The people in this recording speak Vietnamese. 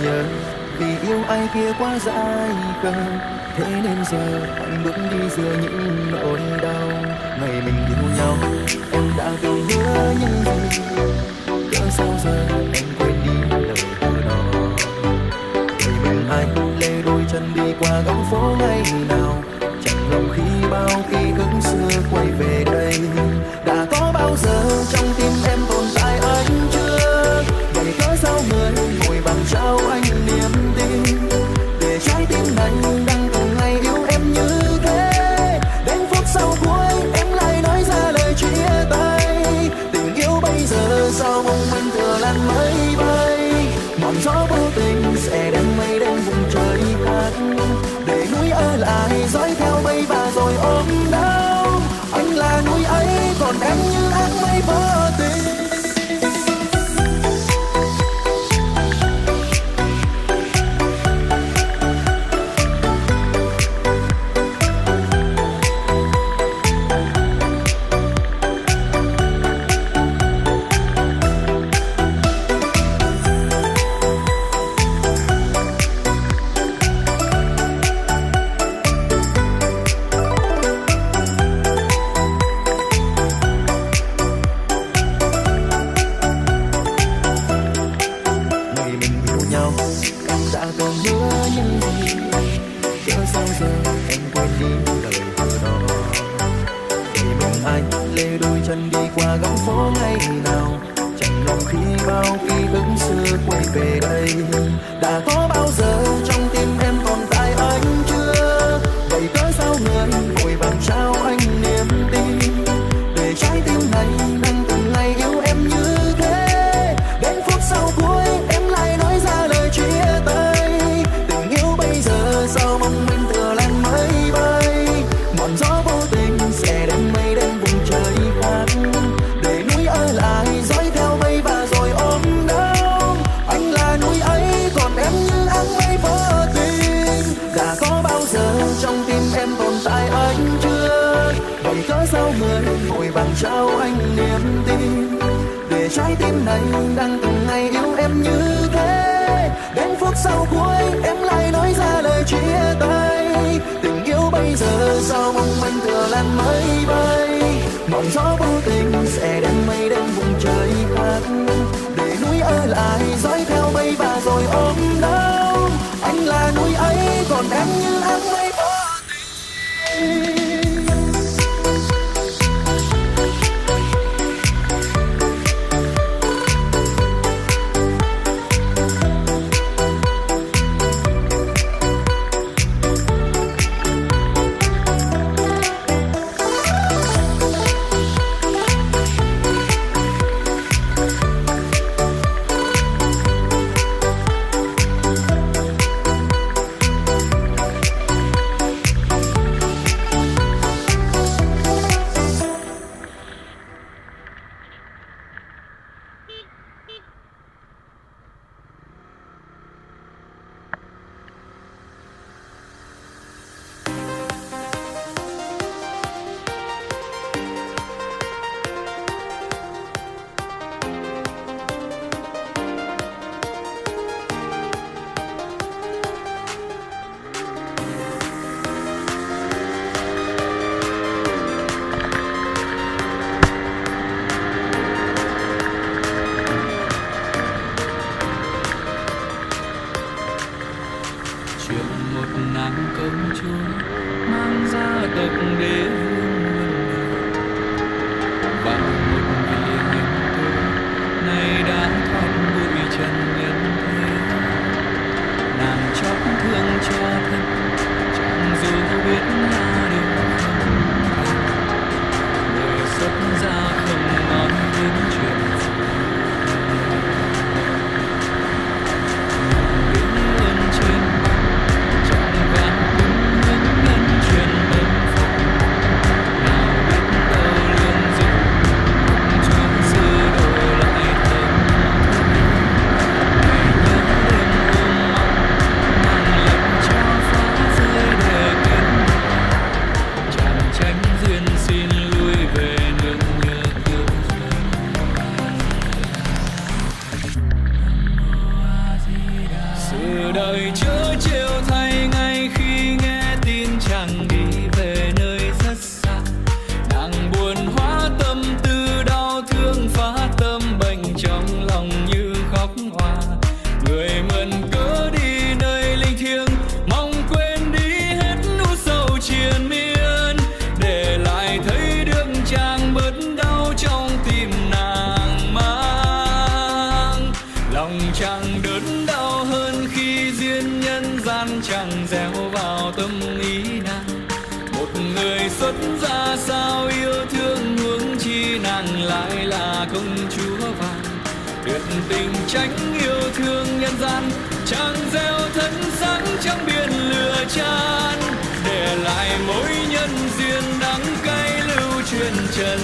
nhớ, vì yêu ai kia quá dại khờ. Thế nên giờ anh bước đi giữa những nỗi đau. Ngày mình yêu nhau em đã từng hứa những gì, cỡ sao giờ em quên đi lời hứa đó. Ngày mình anh lê đôi chân đi qua góc phố ngày nào, chẳng lòng khi bao ký ức xưa quay về đây. Đã có bao giờ trong tim em tồn tại anh chưa? Vậy cớ sao người vội vàng trao anh niềm tin, để trái tim này đang từng ngày yêu em như thế. Đến phút sau cuối em lại nói ra lời chia tay. Tình yêu bây giờ sao mong manh thừa làn mây bay. Ngọn gió vô tình sẽ đem mây đến vùng trời khác, để núi ở lại dõi theo mây và rồi ôm đau. Anh là núi ấy còn em như áng mây vô tình. gian chẳng gieo vào tâm ý nàng. Một người xuất gia sao yêu thương huống chi nàng lại là công chúa vàng. Tuyệt tình tránh yêu thương nhân gian, chẳng gieo thân sáng trong biển lửa chan, để lại mối nhân duyên đắng cay lưu truyền trần